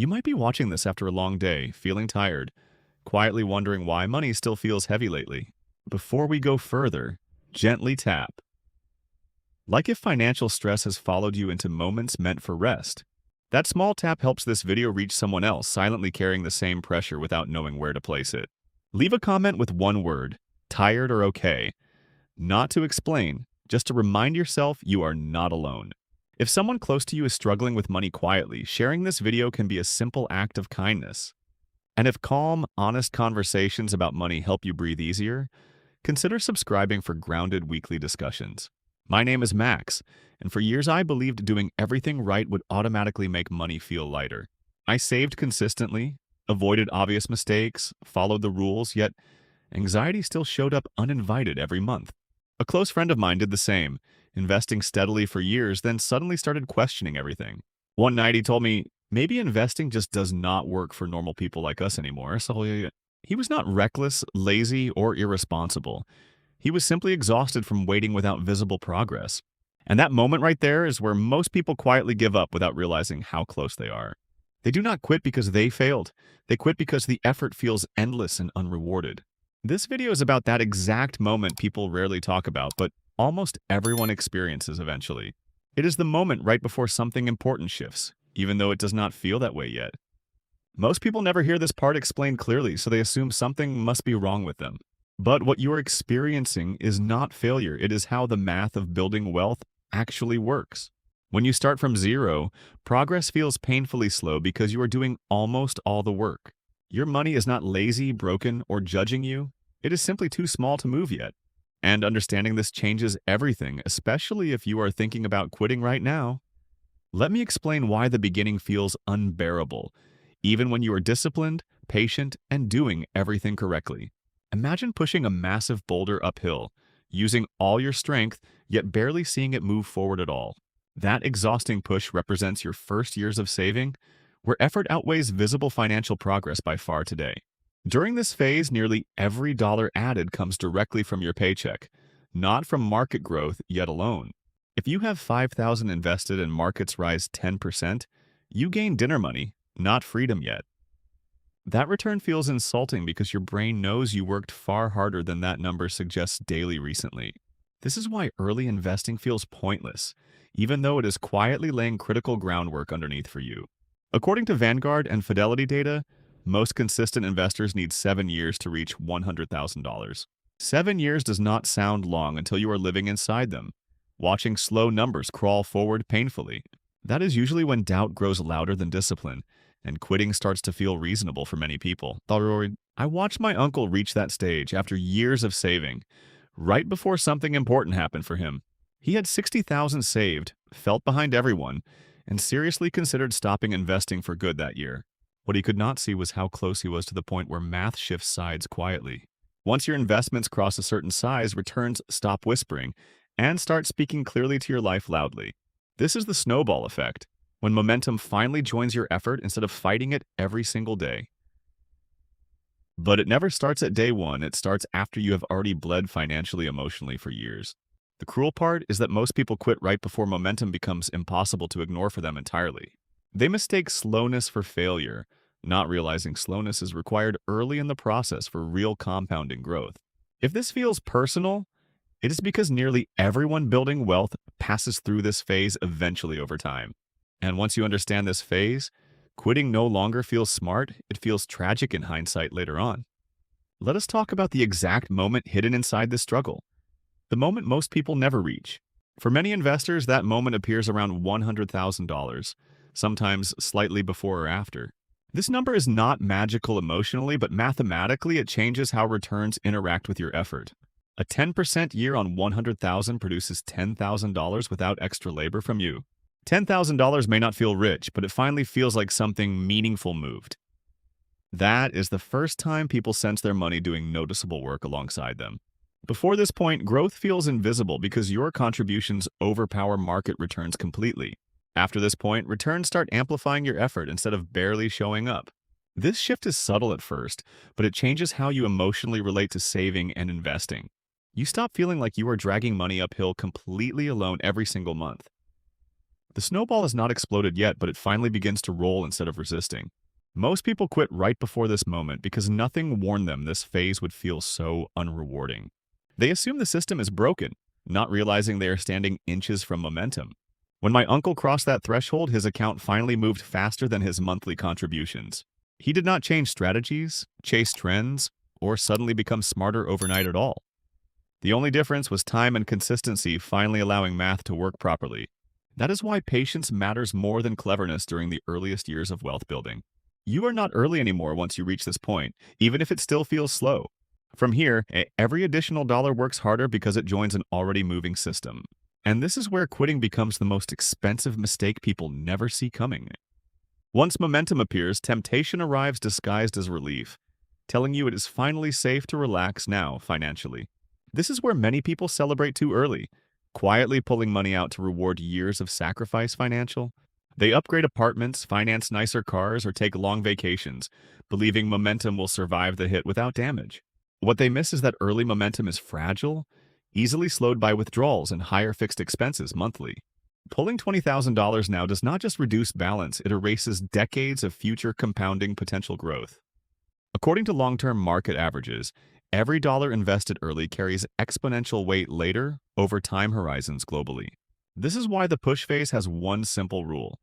You might be watching this after a long day, feeling tired, quietly wondering why money still feels heavy lately. Before we go further, gently tap. Like if financial stress has followed you into moments meant for rest. That small tap helps this video reach someone else silently carrying the same pressure without knowing where to place it. Leave a comment with one word, tired or okay. Not to explain, just to remind yourself you are not alone. If someone close to you is struggling with money quietly, sharing this video can be a simple act of kindness. And if calm, honest conversations about money help you breathe easier, consider subscribing for grounded weekly discussions. My name is Max, and for years I believed doing everything right would automatically make money feel lighter. I saved consistently, avoided obvious mistakes, followed the rules, yet anxiety still showed up uninvited every month. A close friend of mine did the same, investing steadily for years, then suddenly started questioning everything. One night he told me, maybe investing just does not work for normal people like us anymore. So he was not reckless, lazy, or irresponsible. He was simply exhausted from waiting without visible progress. And that moment right there is where most people quietly give up without realizing how close they are. They do not quit because they failed. They quit because the effort feels endless and unrewarded. This video is about that exact moment people rarely talk about, but almost everyone experiences eventually. It is the moment right before something important shifts, even though it does not feel that way yet. Most people never hear this part explained clearly, so they assume something must be wrong with them. But what you are experiencing is not failure. It is how the math of building wealth actually works. When you start from zero, progress feels painfully slow because you are doing almost all the work. Your money is not lazy, broken, or judging you. It is simply too small to move yet. And understanding this changes everything, especially if you are thinking about quitting right now. Let me explain why the beginning feels unbearable, even when you are disciplined, patient, and doing everything correctly. Imagine pushing a massive boulder uphill, using all your strength, yet barely seeing it move forward at all. That exhausting push represents your first years of saving, where effort outweighs visible financial progress by far today. During this phase, nearly every dollar added comes directly from your paycheck, not from market growth yet alone. If you have $5,000 invested and markets rise 10%, you gain dinner money, not freedom yet. That return feels insulting because your brain knows you worked far harder than that number suggests daily recently. This is why early investing feels pointless, even though it is quietly laying critical groundwork underneath for you. According to Vanguard and Fidelity data, most consistent investors need 7 years to reach $100,000. 7 years does not sound long until you are living inside them, watching slow numbers crawl forward painfully. That is usually when doubt grows louder than discipline, and quitting starts to feel reasonable for many people. I watched my uncle reach that stage after years of saving, right before something important happened for him. He had 60,000 saved, felt behind everyone, and seriously considered stopping investing for good that year. What he could not see was how close he was to the point where math shifts sides quietly. Once your investments cross a certain size, returns stop whispering and start speaking clearly to your life loudly. This is the snowball effect, when momentum finally joins your effort instead of fighting it every single day. But it never starts at day one, it starts after you have already bled financially, emotionally for years. The cruel part is that most people quit right before momentum becomes impossible to ignore for them entirely. They mistake slowness for failure, not realizing slowness is required early in the process for real compounding growth. If this feels personal, it is because nearly everyone building wealth passes through this phase eventually over time. And once you understand this phase, quitting no longer feels smart, it feels tragic in hindsight later on. Let us talk about the exact moment hidden inside this struggle, the moment most people never reach. For many investors, that moment appears around $100,000, sometimes slightly before or after. This number is not magical emotionally, but mathematically it changes how returns interact with your effort. A 10% year on 100,000 produces $10,000 without extra labor from you. $10,000 may not feel rich, but it finally feels like something meaningful moved. That is the first time people sense their money doing noticeable work alongside them. Before this point, growth feels invisible because your contributions overpower market returns completely. After this point, returns start amplifying your effort instead of barely showing up. This shift is subtle at first, but it changes how you emotionally relate to saving and investing. You stop feeling like you are dragging money uphill completely alone every single month. The snowball has not exploded yet, but it finally begins to roll instead of resisting. Most people quit right before this moment because nothing warned them this phase would feel so unrewarding. They assume the system is broken, not realizing they are standing inches from momentum. When my uncle crossed that threshold, his account finally moved faster than his monthly contributions. He did not change strategies, chase trends, or suddenly become smarter overnight at all. The only difference was time and consistency finally allowing math to work properly. That is why patience matters more than cleverness during the earliest years of wealth building. You are not early anymore once you reach this point, even if it still feels slow. From here, every additional dollar works harder because it joins an already moving system. And this is where quitting becomes the most expensive mistake people never see coming. Once momentum appears, temptation arrives disguised as relief, telling you it is finally safe to relax now financially. This is where many people celebrate too early, quietly pulling money out to reward years of sacrifice financial. They upgrade apartments, finance nicer cars, or take long vacations, believing momentum will survive the hit without damage. What they miss is that early momentum is fragile, easily slowed by withdrawals and higher fixed expenses monthly. Pulling $20,000 now does not just reduce balance, it erases decades of future compounding potential growth. According to long-term market averages, every dollar invested early carries exponential weight later over time horizons globally. This is why the push phase has one simple rule.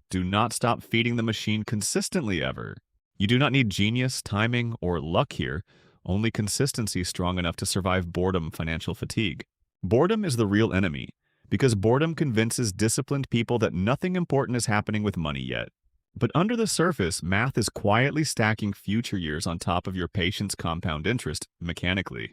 Do not stop feeding the machine consistently ever. You do not need genius, timing, or luck here, only consistency strong enough to survive boredom financial fatigue. Boredom is the real enemy, because boredom convinces disciplined people that nothing important is happening with money yet. But under the surface, math is quietly stacking future years on top of your patient's compound interest mechanically.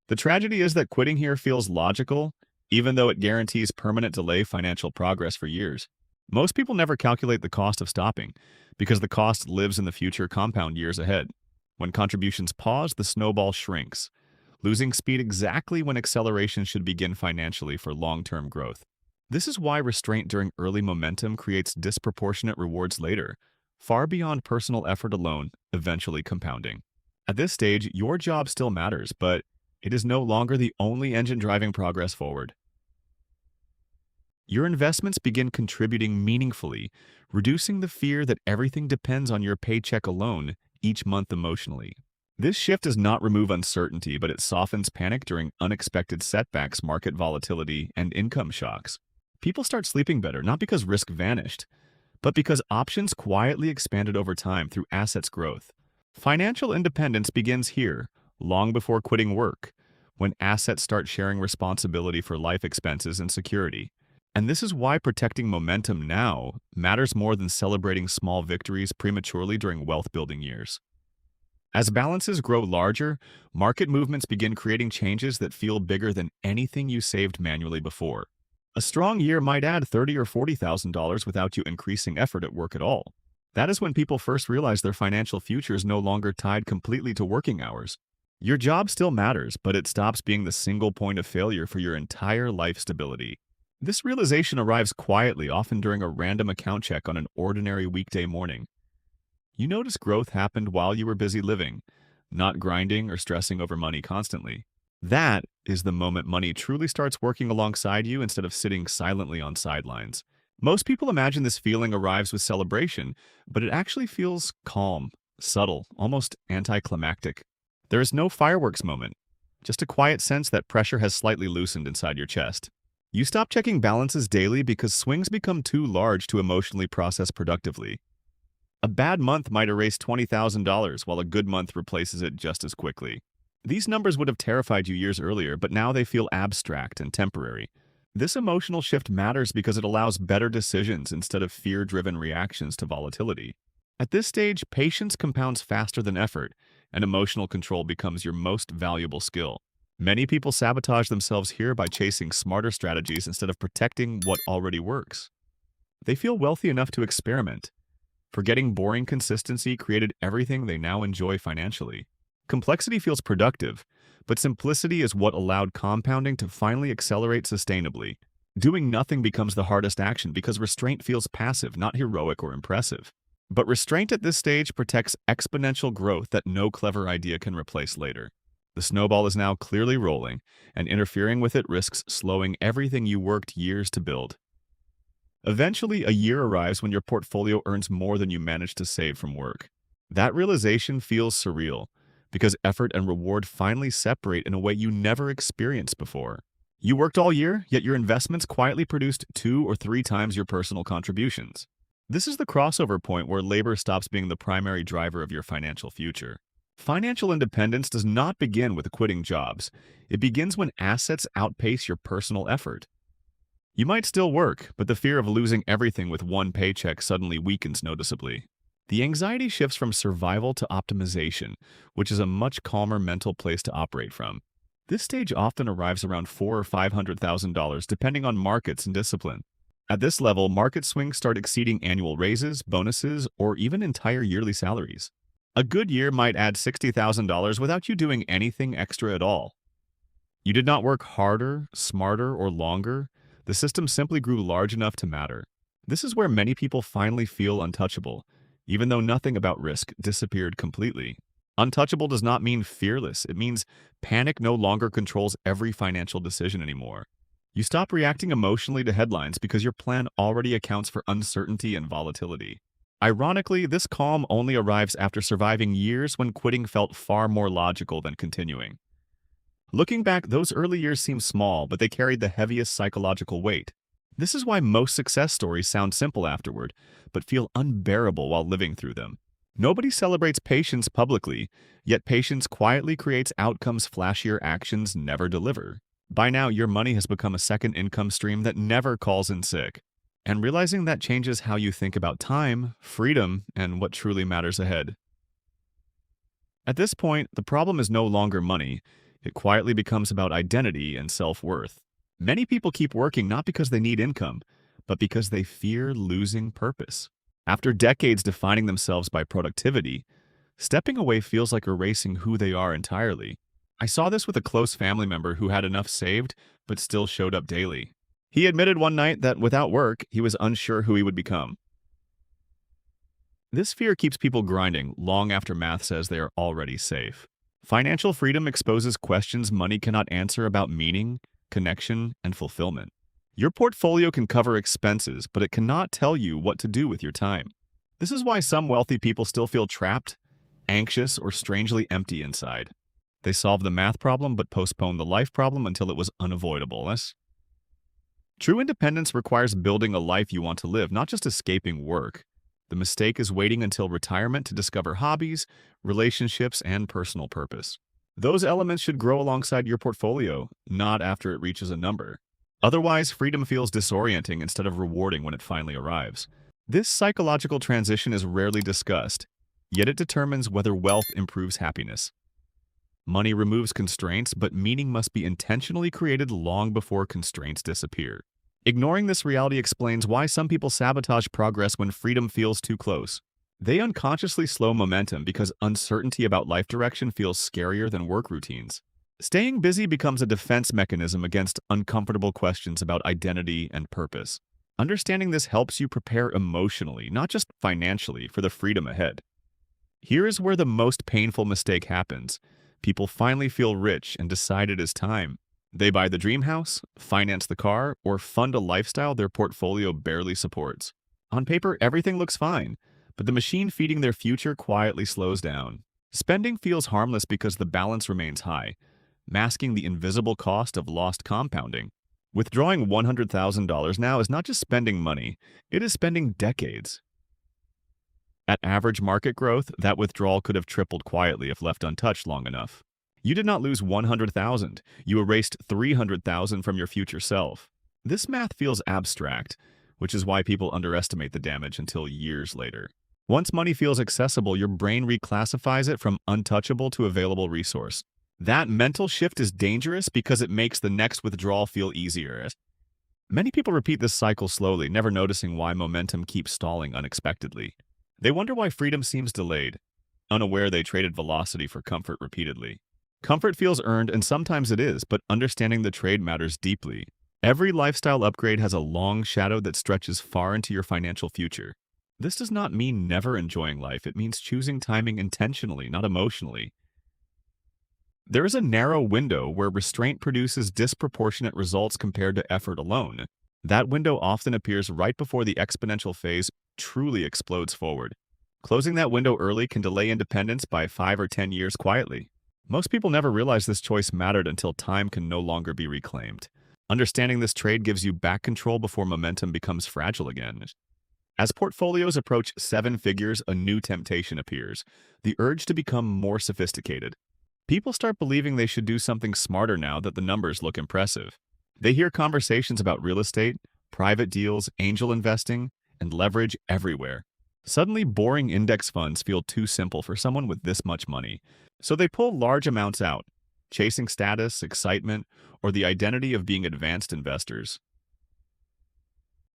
The tragedy is that quitting here feels logical, even though it guarantees permanent delay financial progress for years. Most people never calculate the cost of stopping, because the cost lives in the future compound years ahead. When contributions pause, the snowball shrinks, losing speed exactly when acceleration should begin financially for long-term growth. This is why restraint during early momentum creates disproportionate rewards later, far beyond personal effort alone, eventually compounding. At this stage, your job still matters, but it is no longer the only engine driving progress forward. Your investments begin contributing meaningfully, reducing the fear that everything depends on your paycheck alone each month emotionally. This shift does not remove uncertainty, but it softens panic during unexpected setbacks, market volatility, and income shocks. People start sleeping better, not because risk vanished, but because options quietly expanded over time through assets growth. Financial independence begins here, long before quitting work, when assets start sharing responsibility for life expenses and security. And this is why protecting momentum now matters more than celebrating small victories prematurely during wealth-building years. As balances grow larger, market movements begin creating changes that feel bigger than anything you saved manually before. A strong year might add $30,000 or $40,000 without you increasing effort at work at all. That is when people first realize their financial future is no longer tied completely to working hours. Your job still matters, but it stops being the single point of failure for your entire life stability. This realization arrives quietly, often during a random account check on an ordinary weekday morning. You notice growth happened while you were busy living, not grinding or stressing over money constantly. That is the moment money truly starts working alongside you instead of sitting silently on sidelines. Most people imagine this feeling arrives with celebration, but it actually feels calm, subtle, almost anticlimactic. There is no fireworks moment, just a quiet sense that pressure has slightly loosened inside your chest. You stop checking balances daily because swings become too large to emotionally process productively. A bad month might erase $20,000 while a good month replaces it just as quickly. These numbers would have terrified you years earlier, but now they feel abstract and temporary. This emotional shift matters because it allows better decisions instead of fear-driven reactions to volatility. At this stage, patience compounds faster than effort, and emotional control becomes your most valuable skill. Many people sabotage themselves here by chasing smarter strategies instead of protecting what already works. They feel wealthy enough to experiment, forgetting boring consistency created everything they now enjoy financially. Complexity feels productive, but simplicity is what allowed compounding to finally accelerate sustainably. Doing nothing becomes the hardest action because restraint feels passive, not heroic or impressive. But restraint at this stage protects exponential growth that no clever idea can replace later. The snowball is now clearly rolling, and interfering with it risks slowing everything you worked years to build. Eventually, a year arrives when your portfolio earns more than you managed to save from work. That realization feels surreal because effort and reward finally separate in a way you never experienced before. You worked all year, yet your investments quietly produced 2 or 3 times your personal contributions. This is the crossover point where labor stops being the primary driver of your financial future. Financial independence does not begin with quitting jobs. It begins when assets outpace your personal effort. You might still work, but the fear of losing everything with one paycheck suddenly weakens noticeably. The anxiety shifts from survival to optimization, which is a much calmer mental place to operate from. This stage often arrives around $400,000 or $500,000 depending on markets and discipline. At this level, market swings start exceeding annual raises, bonuses, or even entire yearly salaries. A good year might add $60,000 without you doing anything extra at all. You did not work harder, smarter, or longer. The system simply grew large enough to matter. This is where many people finally feel untouchable, even though nothing about risk disappeared completely. Untouchable does not mean fearless. It means panic no longer controls every financial decision anymore. You stop reacting emotionally to headlines because your plan already accounts for uncertainty and volatility. Ironically, this calm only arrives after surviving years when quitting felt far more logical than continuing. Looking back, those early years seem small, but they carried the heaviest psychological weight. This is why most success stories sound simple afterward, but feel unbearable while living through them. Nobody celebrates patience publicly, yet patience quietly creates outcomes flashier actions never deliver. By now, your money has become a second income stream that never calls in sick. And realizing that changes how you think about time, freedom, and what truly matters ahead. At this point, the problem is no longer money. It quietly becomes about identity and self-worth. Many people keep working not because they need income, but because they fear losing purpose. After decades defining themselves by productivity, stepping away feels like erasing who they are entirely. I saw this with a close family member who had enough saved, but still showed up daily. He admitted one night that without work, he was unsure who he would become. This fear keeps people grinding long after math says they are already safe. Financial freedom exposes questions money cannot answer about meaning, connection, and fulfillment. Your portfolio can cover expenses, but it cannot tell you what to do with your time. This is why some wealthy people still feel trapped, anxious, or strangely empty inside. They solve the math problem but postpone the life problem until it was unavoidable. True independence requires building a life you want to live, not just escaping work. The mistake is waiting until retirement to discover hobbies, relationships, and personal purpose. Those elements should grow alongside your portfolio, not after it reaches a number. Otherwise, freedom feels disorienting instead of rewarding when it finally arrives. This psychological transition is rarely discussed, yet it determines whether wealth improves happiness. Money removes constraints, but meaning must be intentionally created long before constraints disappear. Ignoring this reality explains why some people sabotage progress when freedom feels too close. They unconsciously slow momentum because uncertainty about life direction feels scarier than work routines. Staying busy becomes a defense mechanism against uncomfortable questions about identity and purpose. Understanding this helps you prepare emotionally, not just financially, for the freedom ahead. Here is where the most painful mistake happens. People finally feel rich and decide it is time. They buy the dream house, finance the car, or fund a lifestyle their portfolio barely supports. On paper, everything looks fine, but the machine feeding their future quietly slows down. Spending feels harmless because the balance remains high, masking the invisible cost of lost compounding. Withdrawing $100,000 now is not just spending money, it is spending decades. At average market growth, that withdrawal could have tripled quietly if left untouched long enough. You did not lose 100,000, you erased 300,000 from your future self. This math feels abstract, which is why people underestimate the damage until years later. Once money feels accessible, your brain reclassifies it from untouchable to available resource. That mental shift is dangerous because it makes the next withdrawal feel easier. Many people repeat this cycle slowly, never noticing why momentum keeps stalling unexpectedly. They wonder why freedom seems delayed. Unaware they traded velocity for comfort repeatedly. Comfort feels earned, and sometimes it is, but understanding the trade matters deeply. Every lifestyle upgrade has a long shadow that stretches far into your financial future. This does not mean never enjoying life. It means choosing timing intentionally, not emotionally. There is a narrow window where restraint produces disproportionate results compared to effort alone. That window often appears right before the exponential phase truly explodes forward. Closing that window early can delay independence by 5 or 10 years quietly. Most people never realize this choice mattered until time can no longer be reclaimed. Understanding this trade gives you back control before momentum becomes fragile again. As portfolios approach seven figures, a new temptation appears, the urge to become more sophisticated. People start believing they should do something smarter now that the numbers look impressive. They hear conversations about real estate, private deals, angel investing, and leverage everywhere. Suddenly, boring index funds feel too simple for someone with this much money, so they pull large amounts out, chasing status, excitement, or the identity of being advanced investors.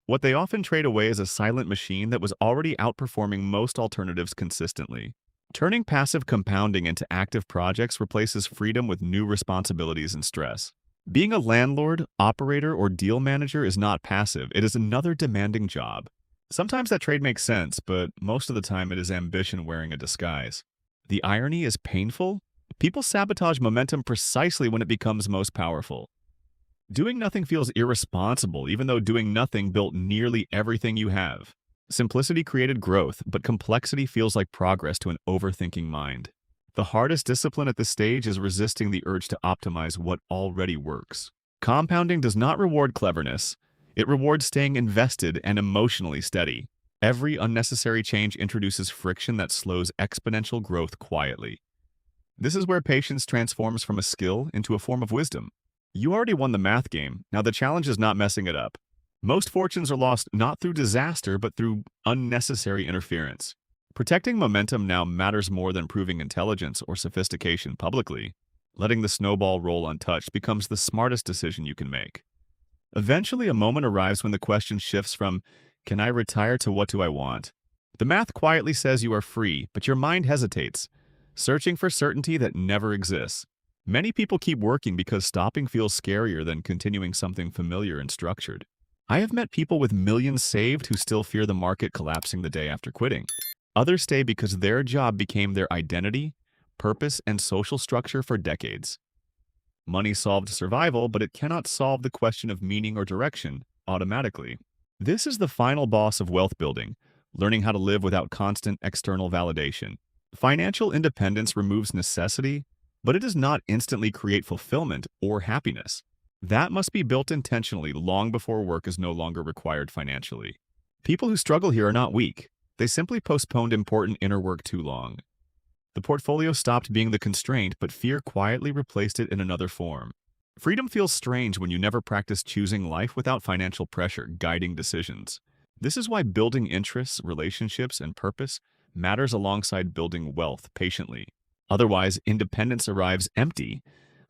What they often trade away is a silent machine that was already outperforming most alternatives consistently. Turning passive compounding into active projects replaces freedom with new responsibilities and stress. Being a landlord, operator, or deal manager is not passive, it is another demanding job. Sometimes that trade makes sense, but most of the time it is ambition wearing a disguise. The irony is painful. People sabotage momentum precisely when it becomes most powerful. Doing nothing feels irresponsible, even though doing nothing built nearly everything you have. Simplicity created growth, but complexity feels like progress to an overthinking mind. The hardest discipline at this stage is resisting the urge to optimize what already works. Compounding does not reward cleverness. It rewards staying invested and emotionally steady. Every unnecessary change introduces friction that slows exponential growth quietly. This is where patience transforms from a skill into a form of wisdom. You already won the math game, now the challenge is not messing it up. Most fortunes are lost not through disaster, but through unnecessary interference. Protecting momentum now matters more than proving intelligence or sophistication publicly. Letting the snowball roll untouched becomes the smartest decision you can make. Eventually, a moment arrives when the question shifts from, "Can I retire?" to "What do I want?" The math quietly says you are free, but your mind hesitates, searching for certainty that never exists. Many people keep working because stopping feels scarier than continuing something familiar and structured. I have met people with millions saved who still fear the market collapsing the day after quitting. Others stay because their job became their identity, purpose, and social structure for decades. Money solved survival, but it cannot solve the question of meaning or direction automatically. This is the final boss of wealth building, learning how to live without constant external validation. Financial independence removes necessity, but it does not instantly create fulfillment or happiness. That must be built intentionally long before work is no longer required financially. People who struggle here are not weak. They simply postponed important inner work too long. The portfolio stopped being the constraint, but fear quietly replaced it in another form. Freedom feels strange when you never practice choosing life without financial pressure guiding decisions. This is why building interests, relationships, and purpose matters alongside building wealth patiently. Otherwise, independence arrives empty,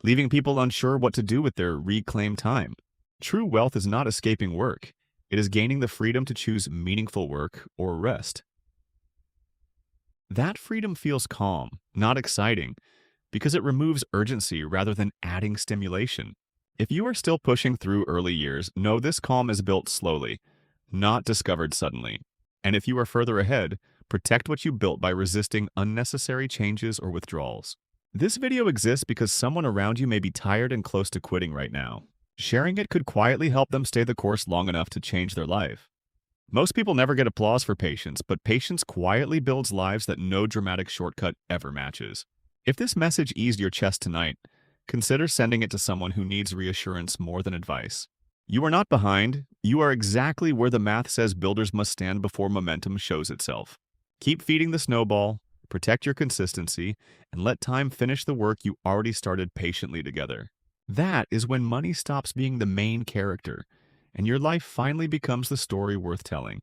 leaving people unsure what to do with their reclaimed time. True wealth is not escaping work. It is gaining the freedom to choose meaningful work or rest. That freedom feels calm, not exciting, because it removes urgency rather than adding stimulation. If you are still pushing through early years, know this calm is built slowly, not discovered suddenly. And if you are further ahead, protect what you built by resisting unnecessary changes or withdrawals. This video exists because someone around you may be tired and close to quitting right now. Sharing it could quietly help them stay the course long enough to change their life. Most people never get applause for patience, but patience quietly builds lives that no dramatic shortcut ever matches. If this message eased your chest tonight, consider sending it to someone who needs reassurance more than advice. You are not behind. You are exactly where the math says builders must stand before momentum shows itself. Keep feeding the snowball, protect your consistency, and let time finish the work you already started patiently together. That is when money stops being the main character, and your life finally becomes the story worth telling.